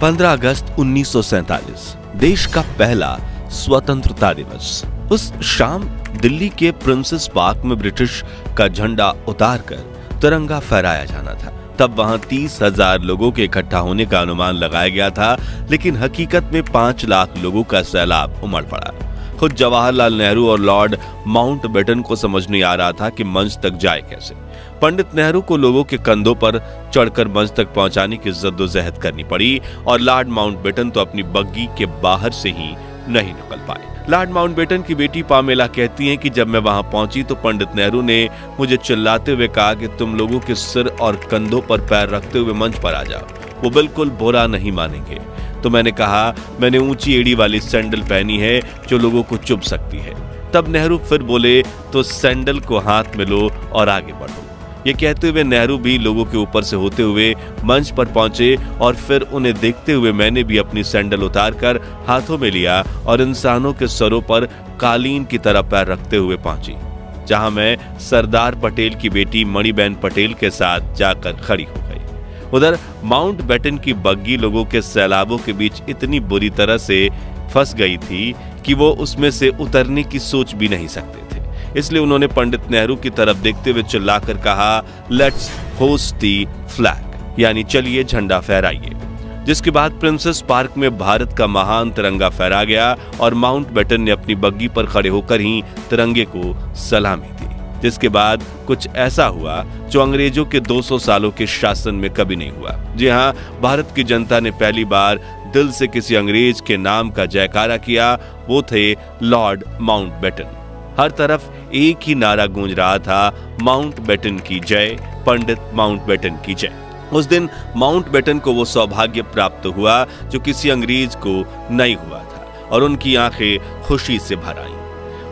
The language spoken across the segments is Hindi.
15 अगस्त 1947 देश का पहला स्वतंत्रता दिवस। उस शाम दिल्ली के प्रिंसेस पार्क में ब्रिटिश का झंडा उतारकर तिरंगा फहराया जाना था। तब वहां 30,000 लोगों के इकट्ठा होने का अनुमान लगाया गया था, लेकिन हकीकत में 5 लाख लोगों का सैलाब उमड़ पड़ा। खुद जवाहरलाल नेहरू और लॉर्ड माउंटबेटन को समझ नहीं आ रहा था कि मंच तक जाए कैसे। पंडित नेहरू को लोगों के कंधों पर चढ़कर मंच तक पहुंचाने की जद्दोजहद करनी पड़ी और लॉर्ड माउंटबेटन तो अपनी बग्गी के बाहर से ही नहीं निकल पाए। लॉर्ड माउंटबेटन की बेटी पामेला कहती हैं कि जब मैं वहां पहुंची तो पंडित नेहरू ने मुझे चिल्लाते हुए कहा कि तुम लोगों के सिर और कंधों पर पैर रखते हुए मंच पर आ जाओ, वो बिल्कुल बुरा नहीं मानेंगे। तो मैंने कहा, मैंने ऊंची एड़ी वाली सैंडल पहनी है जो लोगों को चुभ सकती है। तब नेहरू फिर बोले, तो सैंडल को हाथ में लो और आगे बढ़ो। ये कहते हुए नेहरू भी लोगों के ऊपर से होते हुए मंच पर पहुंचे और फिर उन्हें देखते हुए मैंने भी अपनी सैंडल उतारकर हाथों में लिया और इंसानों के सरों पर कालीन की तरह पैर रखते हुए पहुंची, जहां मैं सरदार पटेल की बेटी मणिबेन पटेल के साथ जाकर खड़ी हो गई। उधर माउंटबेटन की बग्गी लोगों के सैलाबों के बीच इतनी बुरी तरह से फंस गई थी कि वो उसमें से उतरने की सोच भी नहीं सकते थे। इसलिए उन्होंने पंडित नेहरू की तरफ देखते हुए चिल्लाकर कहा, लेट्स होस्ट दी फ्लैग, यानी चलिए झंडा फहराइए। जिसके बाद प्रिंसेस पार्क में भारत का महान तिरंगा फहरा गया और माउंटबेटन ने अपनी बग्गी पर खड़े होकर ही तिरंगे को सलामी दी। जिसके बाद कुछ ऐसा हुआ जो अंग्रेजों के 200 सालों के शासन में कभी नहीं हुआ। जी हाँ, भारत की जनता ने पहली बार दिल से किसी अंग्रेज के नाम का जयकारा किया, वो थे लॉर्ड माउंटबेटन। हर तरफ एक ही नारा गूंज रहा था, माउंटबेटन की जय, पंडित माउंटबेटन की जय। उस दिन माउंटबेटन को वो सौभाग्य प्राप्त हुआ जो किसी अंग्रेज को नहीं हुआ था और उनकी आंखें खुशी से भर आईं।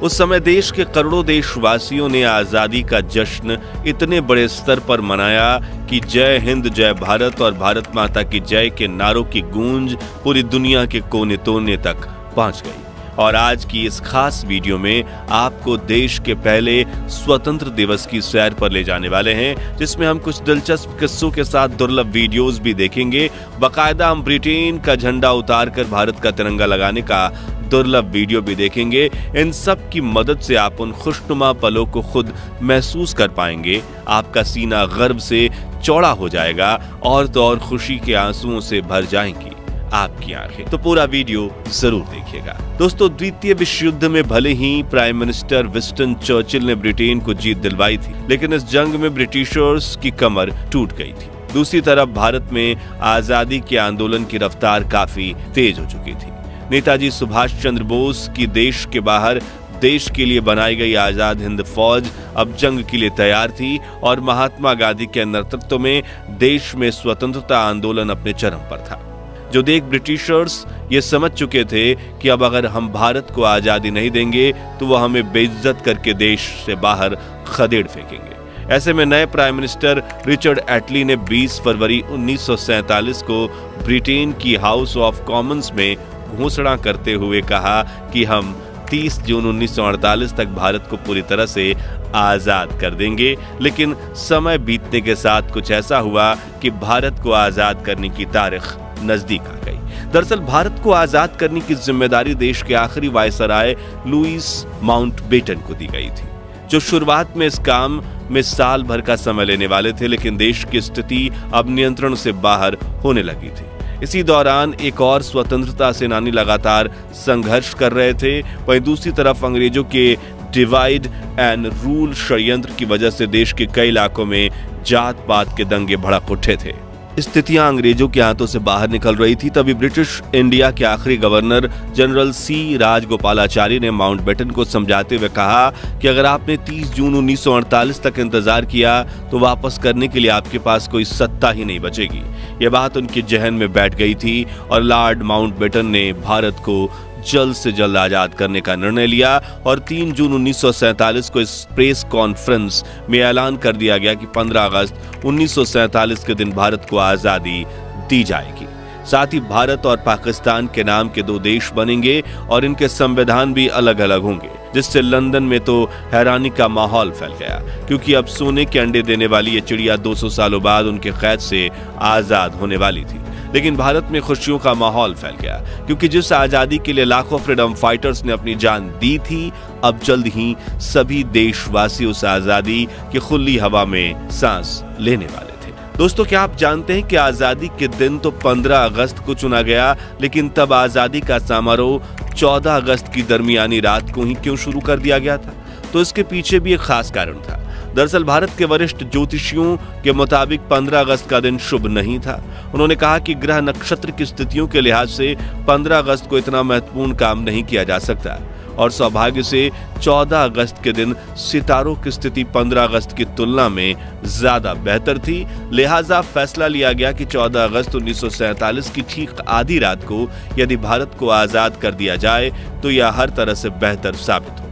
उस समय देश के करोड़ों देशवासियों ने आजादी का जश्न इतने बड़े स्तर पर मनाया कि जय हिंद जय भारत और भारत माता की जय के नारों की गूंज पूरी दुनिया के कोने कोने तक पहुंच गई। और आज की इस खास वीडियो में आपको देश के पहले स्वतंत्र दिवस की सैर पर ले जाने वाले हैं, जिसमें हम कुछ दिलचस्प किस्सों के साथ दुर्लभ वीडियोस भी देखेंगे। बाकायदा हम ब्रिटेन का झंडा उतारकर भारत का तिरंगा लगाने का दुर्लभ वीडियो भी देखेंगे। इन सब की मदद से आप उन खुशनुमा पलों को खुद महसूस कर पाएंगे। आपका सीना गर्व से चौड़ा हो जाएगा और तो और खुशी के आंसुओं से भर जाएंगी आपकी आंखें। तो पूरा वीडियो जरूर देखिएगा। दोस्तों, द्वितीय विश्व युद्ध में भले ही प्राइम मिनिस्टर विंस्टन चर्चिल ने ब्रिटेन को जीत दिलवाई थी, लेकिन इस जंग में ब्रिटिशर्स की कमर टूट गई थी। दूसरी तरफ भारत में आजादी के आंदोलन की रफ्तार काफी तेज हो चुकी थी। नेताजी सुभाष चंद्र बोस की देश के बाहर देश के लिए बनाई गई आजाद हिंद फौज अब जंग के लिए तैयार थी और महात्मा गांधी के नेतृत्व में देश में स्वतंत्रता आंदोलन अपने चरम पर था। जो देख ब्रिटिशर्स ये समझ चुके थे कि अब अगर हम भारत को आजादी नहीं देंगे तो वो हमें बेइज्जत करके देश से बाहर खदेड़ फेंकेंगे। ऐसे में नए प्राइम मिनिस्टर रिचर्ड एटली ने 20 फरवरी 1947 को ब्रिटेन की हाउस ऑफ कॉमन्स में घोषणा करते हुए कहा कि हम 30 जून 1948 तक भारत को पूरी तरह से आजाद कर देंगे। लेकिन समय बीतने के साथ कुछ ऐसा हुआ कि भारत को आजाद करने की तारीख नजदीक आ गई। दरअसल भारत को आजाद करने की जिम्मेदारी देश के आखिरी वायसराय लुईस माउंटबेटन को दी गई थी, जो शुरुआत में इस काम में साल भर का समय लेने वाले थे, लेकिन देश की स्थिति अब नियंत्रण से बाहर होने लगी थी। इसी दौरान एक और स्वतंत्रता सेनानी लगातार संघर्ष कर रहे थे। वहीं दूसरी तरफ अंग्रेजों के डिवाइड एंड रूल षड्यंत्र की वजह से देश के कई इलाकों में जात पात के दंगे भड़क उठे थे। स्थितियां अंग्रेजों के हाथों से बाहर निकल रही थी। तभी ब्रिटिश इंडिया के आखिरी गवर्नर जनरल सी राजगोपालाचारी ने माउंटबेटन को समझाते हुए कहा कि अगर आपने 30 जून 1948 तक इंतजार किया तो वापस करने के लिए आपके पास कोई सत्ता ही नहीं बचेगी। यह बात उनके जहन में बैठ गई थी और लॉर्ड माउंटबेटन ने भारत को जल्द से जल्द आजाद करने का निर्णय लिया और 3 जून 1947 को इस प्रेस कॉन्फ्रेंस में ऐलान कर दिया गया कि 15 अगस्त 1947 के दिन भारत को आजादी दी जाएगी। साथ ही भारत और पाकिस्तान के नाम के 2 देश बनेंगे और इनके संविधान भी अलग अलग होंगे, जिससे लंदन में तो हैरानी का माहौल फैल गया, क्योंकि अब सोने के अंडे देने वाली ये चिड़िया 200 सालों बाद उनके कैद से आजाद होने वाली थी। लेकिन भारत में खुशियों का माहौल फैल गया, क्योंकि जिस आजादी के लिए लाखों फ्रीडम फाइटर्स ने अपनी जान दी थी, अब जल्द ही सभी देशवासी उस आजादी की खुली हवा में सांस लेने वाले थे। दोस्तों, क्या आप जानते हैं कि आजादी के दिन तो 15 अगस्त को चुना गया, लेकिन तब आजादी का समारोह 14 अगस्त की दरमियानी रात को ही क्यों शुरू कर दिया गया था? तो इसके पीछे भी एक खास कारण था। दरअसल भारत के वरिष्ठ ज्योतिषियों के मुताबिक 15 अगस्त का दिन शुभ नहीं था। उन्होंने कहा कि ग्रह नक्षत्र की स्थितियों के लिहाज से 15 अगस्त को इतना महत्वपूर्ण काम नहीं किया जा सकता, और सौभाग्य से 14 अगस्त के दिन सितारों की स्थिति 15 अगस्त की तुलना में ज्यादा बेहतर थी। लिहाजा फैसला लिया गया कि 14 अगस्त 1947 की ठीक आधी रात को यदि भारत को आजाद कर दिया जाए तो यह हर तरह से बेहतर साबित होगा।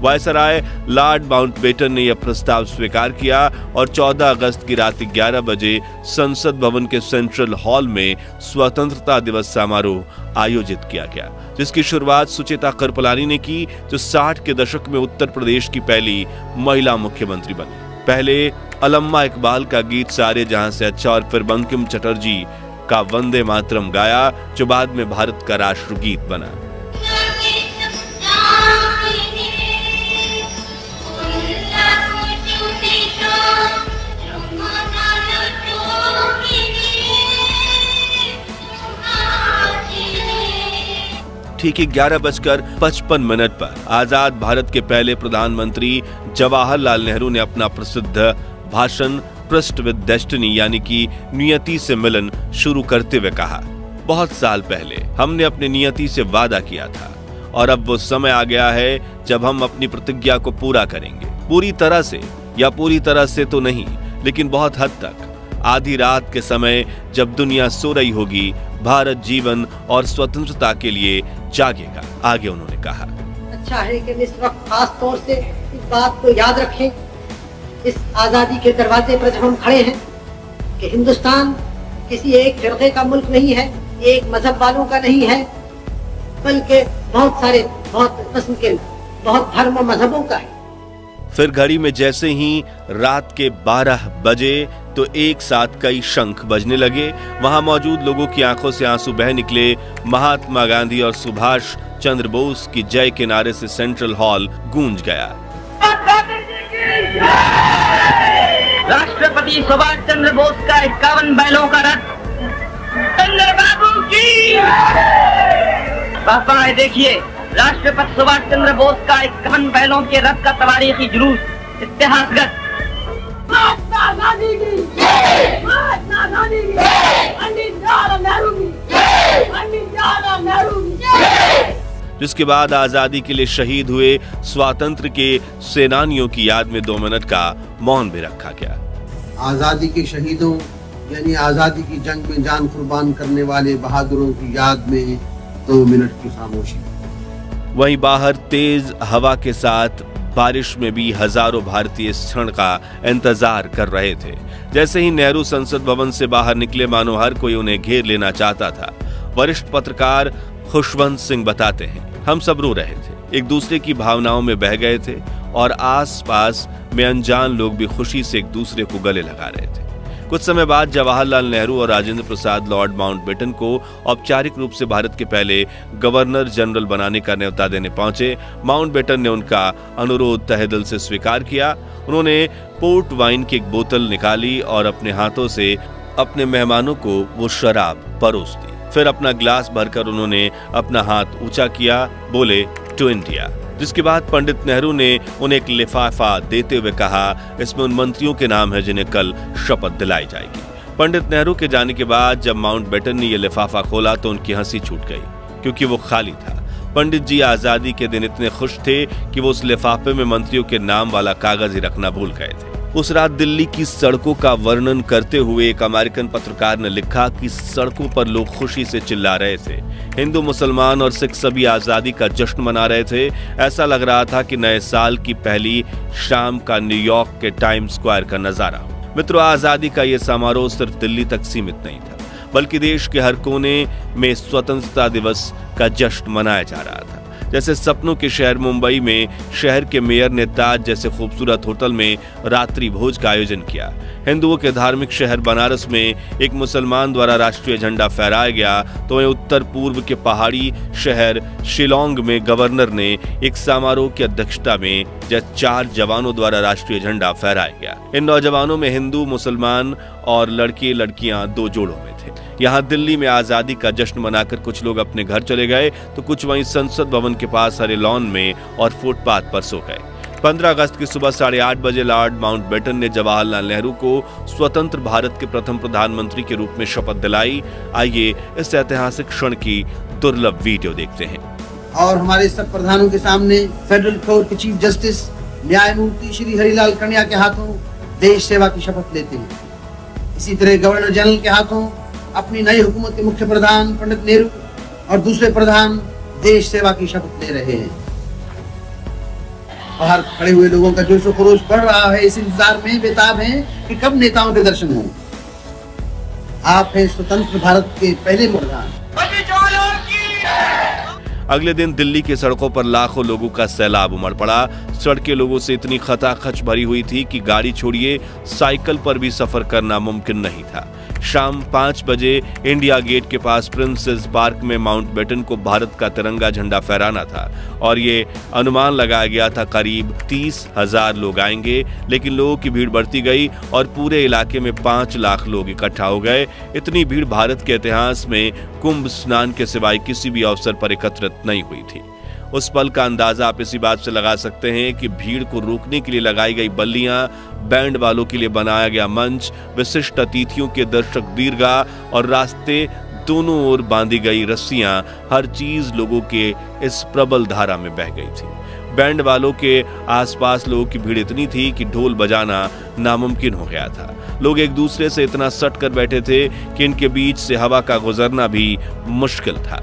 वायसराय लॉर्ड माउंटबेटन ने यह प्रस्ताव स्वीकार किया और 14 अगस्त की रात 11 बजे संसद भवन के सेंट्रल हॉल में स्वतंत्रता दिवस समारोह आयोजित किया गया, जिसकी शुरुआत सुचेता कृपलानी ने की, जो 60 के दशक में उत्तर प्रदेश की पहली महिला मुख्यमंत्री बनी। पहले अल्लमा इकबाल का गीत सारे जहां से अच्छा और फिर बंकिम चटर्जी का वंदे मातरम गाया, जो बाद में भारत का राष्ट्रगीत बना। ठीक 11:55 पर आजाद भारत के पहले प्रधानमंत्री जवाहरलाल नेहरू ने अपना प्रसिद्ध भाषण ट्रस्ट विद डेस्टिनी यानी कि नियति से मिलन शुरू करते हुए कहा, बहुत साल पहले हमने अपनी नियति से वादा किया था और अब वो समय आ गया है जब हम अपनी प्रतिज्ञा को पूरा करेंगे। पूरी तरह से या पूरी तरह से तो नहीं, लेकिन बहुत हद तक। आधी रात के समय जब दुनिया सो रही होगी, भारत जीवन और स्वतंत्रता के लिए जागेगा, आगे उन्होंने कहा। अच्छा है कि इस वक्त खास तौर से इस बात को याद रखें, इस आजादी के दरवाजे पर जब हम खड़े हैं, कि हिंदुस्तान किसी एक फिरके का मुल्क नहीं है, एक मजहब वालों का नहीं है, बल्कि बहुत सारे बहुत किस्म के बहुत धर्म और मजहबों का है। फिर घड़ी में जैसे ही रात के 12 बजे तो एक साथ कई शंख बजने लगे। वहां मौजूद लोगों की आंखों से आंसू बह निकले। महात्मा गांधी और सुभाष चंद्र बोस की जय के नारे से सेंट्रल हॉल गूंज गया। राष्ट्रपति सुभाष चंद्र बोस का 51 बैलों का रथ चंद्रबाबू की पापा देखिए, राष्ट्रपति सुभाष चंद्र बोस का 51 बैलों के रथ का तवारीखी जुलूस इतिहासगत। महात्मा गांधी की जय, महात्मा गांधी की जय, पंडित जवाहरलाल नेहरू की जय, पंडित जवाहरलाल नेहरू की जय। जिसके बाद आजादी के लिए शहीद हुए स्वातंत्र्य के सेनानियों की याद में 2 मिनट का मौन भी रखा गया। आजादी के शहीदों यानी आजादी की जंग में जान कुर्बान करने वाले बहादुरों की याद में 2 मिनट की खामोशी। वहीं बाहर तेज हवा के साथ बारिश में भी हजारों भारतीय इस क्षण का इंतजार कर रहे थे। जैसे ही नेहरू संसद भवन से बाहर निकले, मानो हर कोई उन्हें घेर लेना चाहता था। वरिष्ठ पत्रकार खुशवंत सिंह बताते हैं, हम सब रो रहे थे, एक दूसरे की भावनाओं में बह गए थे और आसपास में अनजान लोग भी खुशी से एक दूसरे को गले लगा रहे थे। कुछ समय बाद जवाहरलाल नेहरू और राजेंद्र प्रसाद लॉर्ड माउंटबेटन को औपचारिक रूप से भारत के पहले गवर्नर जनरल बनाने का न्योता देने पहुंचे। माउंटबेटन ने उनका अनुरोध तहे दिल से स्वीकार किया। उन्होंने पोर्ट वाइन की एक बोतल निकाली और अपने हाथों से अपने मेहमानों को वो शराब परोस दी। फिर अपना ग्लास भरकर उन्होंने अपना हाथ ऊंचा किया, बोले टू इंडिया। जिसके बाद पंडित नेहरू ने उन्हें एक लिफाफा देते हुए कहा, इसमें उन मंत्रियों के नाम है जिन्हें कल शपथ दिलाई जाएगी। पंडित नेहरू के जाने के बाद जब माउंटबेटन ने यह लिफाफा खोला तो उनकी हंसी छूट गई, क्योंकि वो खाली था। पंडित जी आजादी के दिन इतने खुश थे कि वो उस लिफाफे में मंत्रियों के नाम वाला कागज ही रखना भूल गए थे। उस रात दिल्ली की सड़कों का वर्णन करते हुए एक अमेरिकन पत्रकार ने लिखा कि सड़कों पर लोग खुशी से चिल्ला रहे थे। हिंदू, मुसलमान और सिख सभी आजादी का जश्न मना रहे थे। ऐसा लग रहा था कि नए साल की पहली शाम का न्यूयॉर्क के टाइम स्क्वायर का नजारा। मित्रों, आजादी का यह समारोह सिर्फ दिल्ली तक सीमित नहीं था, बल्कि देश के हर कोने में स्वतंत्रता दिवस का जश्न मनाया जा रहा था। जैसे सपनों के शहर मुंबई में शहर के मेयर ने ताज जैसे खूबसूरत होटल में रात्रि भोज का आयोजन किया। हिंदुओं के धार्मिक शहर बनारस में एक मुसलमान द्वारा राष्ट्रीय झंडा फहराया गया, तो वहीं उत्तर पूर्व के पहाड़ी शहर शिलोंग में गवर्नर ने एक समारोह की अध्यक्षता में 4 जवानों द्वारा राष्ट्रीय झंडा फहराया गया। इन नौजवानों में हिंदू, मुसलमान और लड़के लड़कियां 2 जोड़ों में थे। यहाँ दिल्ली में आजादी का जश्न मनाकर कुछ लोग अपने घर चले गए, तो कुछ वहीं संसद भवन के पास हरे लॉन में और फुटपाथ पर सो गए। 15 अगस्त की सुबह 8:30 बजे लॉर्ड माउंटबेटन ने जवाहरलाल नेहरू को स्वतंत्र भारत के प्रथम प्रधानमंत्री के रूप में शपथ दिलाई। आइए इस ऐतिहासिक क्षण की दुर्लभ वीडियो देखते हैं। और हमारे सब प्रधानों के सामने फेडरल कोर्ट के चीफ जस्टिस न्यायमूर्ति श्री हरिलाल कन्या के हाथों देश सेवा की शपथ लेते हैं। इसी तरह गवर्नर जनरल के हाथों अपनी नई हुकूमत के मुख्य प्रधान पंडित नेहरू और दूसरे प्रधान देश सेवा की शपथ ले रहे हैं। बाहर खड़े हुए लोगों का जोश खरोश बढ़ रहा है, इस इंतजार में बेताब हैं कि कब नेताओं के दर्शन हों। आप हैं स्वतंत्र भारत के पहले प्रधान। अगले दिन दिल्ली की सड़कों पर लाखों लोगों का सैलाब उमड़ पड़ा। सड़कें लोगों से इतनी खचाखच भरी हुई थी कि गाड़ी छोड़िए साइकिल पर भी सफर करना मुमकिन नहीं था। शाम 5 बजे इंडिया गेट के पास प्रिंसेस पार्क में माउंटबेटन को भारत का तिरंगा झंडा फहराना था और ये अनुमान लगाया गया था करीब 30,000 लोग आएंगे, लेकिन लोगों की भीड़ बढ़ती गई और पूरे इलाके में 5 लाख लोग इकट्ठा हो गए। इतनी भीड़ भारत के इतिहास में कुंभ स्नान के सिवाय किसी भी अवसर पर एकत्रित नहीं हुई थी। उस पल का अंदाजा आप इसी बात से लगा सकते हैं कि भीड़ को रोकने के लिए लगाई गई बल्लियां, बैंड वालों के लिए बनाया गया मंच, विशिष्ट अतिथियों के दर्शक दीर्घा और रास्ते दोनों ओर बांधी गई रस्सियां, हर चीज लोगों के इस प्रबल धारा में बह गई थी। बैंड वालों के आसपास लोगों की भीड़ इतनी थी कि ढोल बजाना नामुमकिन हो गया था। लोग एक दूसरे से इतना सट कर बैठे थे कि इनके बीच से हवा का गुजरना भी मुश्किल था।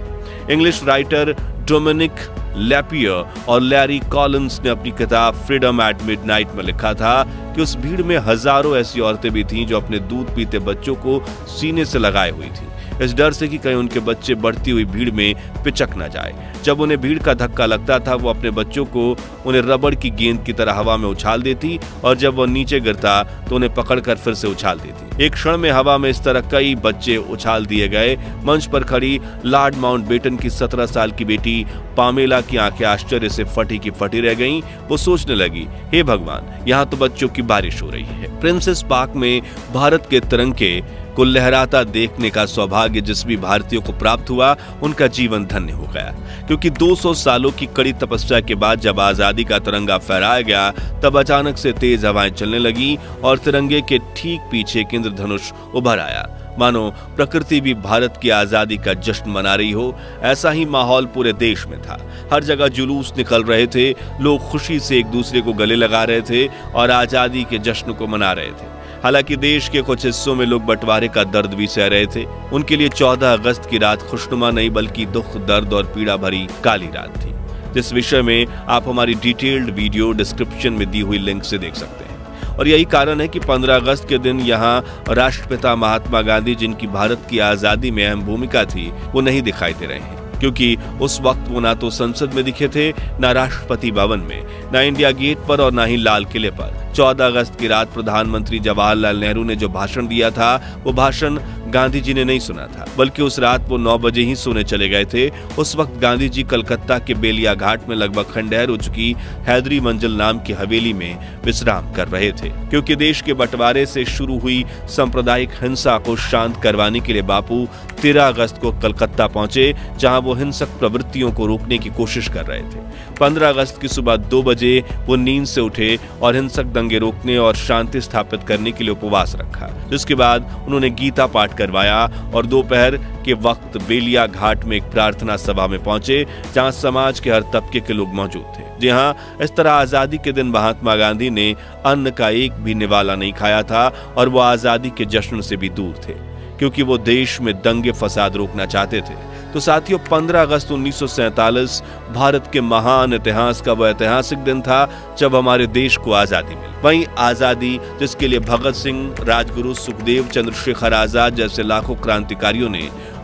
इंग्लिश राइटर डोमिनिक लैपियर और लैरी कॉलिंस ने अपनी किताब फ्रीडम एट मिडनाइट में लिखा था कि उस भीड़ में हजारों ऐसी औरतें भी थीं जो अपने दूध पीते बच्चों को सीने से लगाए हुई थी, इस डर से कि कहीं उनके बच्चे बढ़ती हुई भीड़ में पिचक न जाए। जब उन्हें भीड़ का धक्का लगता था, वो अपने बच्चों को उन्हें रबड़ की गेंद की तरह हवा में उछाल देती और जब वो नीचे गिरता तो उन्हें पकड़कर फिर से उछाल देती। एक क्षण में हवा में इस तरह कई बच्चे उछाल दिए गए। मंच पर खड़ी लॉर्ड माउंटबेटन की 17 साल की बेटी पामेला की आंखें आश्चर्य से फटी की फटी रह गईं। वो सोचने लगी, हे भगवान, यहाँ तो बच्चों की बारिश हो रही है। प्रिंसेस पार्क में भारत के तिरंगे को लहराता देखने का सौभाग्य जिस भी भारतीयों को प्राप्त हुआ, उनका जीवन धन्य हो गया, क्योंकि 200 सालों की कड़ी तपस्या के बाद जब आजादी का तिरंगा फहराया गया, तब अचानक से तेज हवाएं चलने लगी और तिरंगे के ठीक पीछे एक इंद्रधनुष उभर आया, मानो प्रकृति भी भारत की आजादी का जश्न मना रही हो। ऐसा ही माहौल पूरे देश में था। हर जगह जुलूस निकल रहे थे, लोग खुशी से एक दूसरे को गले लगा रहे थे और आजादी के जश्न को मना रहे थे। हालांकि देश के कुछ हिस्सों में लोग बंटवारे का दर्द भी सह रहे थे। उनके लिए 14 अगस्त की रात खुशनुमा नहीं बल्कि दुख, दर्द और पीड़ा भरी काली रात थी, जिस विषय में आप हमारी डिटेल्ड वीडियो डिस्क्रिप्शन में दी हुई लिंक से देख सकते हैं। और यही कारण है कि 15 अगस्त के दिन यहाँ राष्ट्रपिता महात्मा गांधी, जिनकी भारत की आजादी में अहम भूमिका थी, वो नहीं दिखाई दे रहे हैं, क्योंकि उस वक्त वो ना तो संसद में दिखे थे, ना राष्ट्रपति भवन में, ना इंडिया गेट पर और ना ही लाल किले पर। 14 अगस्त की रात प्रधानमंत्री जवाहरलाल नेहरू ने जो भाषण दिया था, वो भाषण गांधी जी ने नहीं सुना था, बल्कि उस रात वो 9 बजे ही सोने चले गए थे। उस वक्त गांधी जी कलकत्ता के बेलिया घाट में लगभग खंडहर हो चुकी हैदरी मंजिल नाम की हवेली में विश्राम कर रहे थे, क्योंकि देश के बंटवारे से शुरू हुई सांप्रदायिक हिंसा को शांत करवाने के लिए बापू 13 अगस्त को कलकत्ता पहुंचे, जहां वो हिंसक प्रवृत्तियों को रोकने की कोशिश कर रहे थे। 15 अगस्त की सुबह 2 बजे वो नींद से उठे और हिंसक दंगे रोकने और शांति स्थापित करने के लिए उपवास रखा, जिसके बाद उन्होंने गीता पाठ करवाया और दोपहर के वक्त बेलिया घाट में एक प्रार्थना सभा में पहुंचे, जहां समाज के हर तबके के लोग मौजूद थे। जी हां, इस तरह आजादी के दिन महात्मा गांधी ने अन्न का एक भी निवाला नहीं खाया था और वो आजादी के जश्न से भी दूर थे, क्योंकि वो देश में दंगे फसाद रोकना चाहते थे। तो साथियों, 15 अगस्त 1947 भारत के महान इतिहास का वह ऐतिहासिक दिन था जब हमारे देश को आजादी मिली। वहीं आजादी जिसके लिए भगत सिंह, राजगुरु, सुखदेव, चंद्रशेखर आजाद जैसे लाखों क्रांतिकारियों ने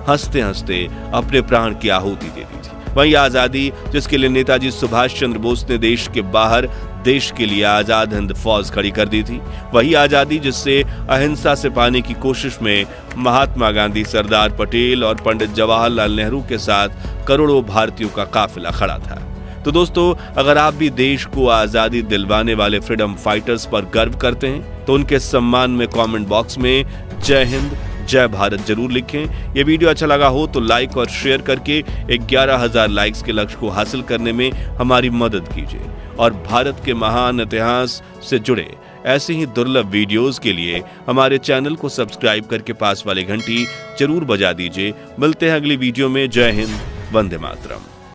हंसते हंसते अपने प्राण की आहुति दे दी थी। वही आजादी जिसके लिए नेताजी सुभाष चंद्र बोस ने देश के बाहर देश के लिए आजाद हिंद फौज खड़ी कर दी थी, वही आजादी जिससे अहिंसा से पाने की कोशिश में महात्मा गांधी, सरदार पटेल और पंडित जवाहरलाल नेहरू के साथ करोड़ों भारतीयों का काफिला खड़ा था। तो दोस्तों, अगर आप भी देश को आजादी दिलवाने वाले फ्रीडम फाइटर्स पर गर्व करते हैं तो उनके सम्मान में कमेंट बॉक्स में जय हिंद, जय भारत जरूर लिखें। ये वीडियो अच्छा लगा हो तो लाइक और शेयर करके 11,000 लाइक्स के लक्ष्य को हासिल करने में हमारी मदद कीजिए और भारत के महान इतिहास से जुड़े ऐसे ही दुर्लभ वीडियोस के लिए हमारे चैनल को सब्सक्राइब करके पास वाली घंटी जरूर बजा दीजिए। मिलते हैं अगली वीडियो में। जय हिंद, वंदे मातरम।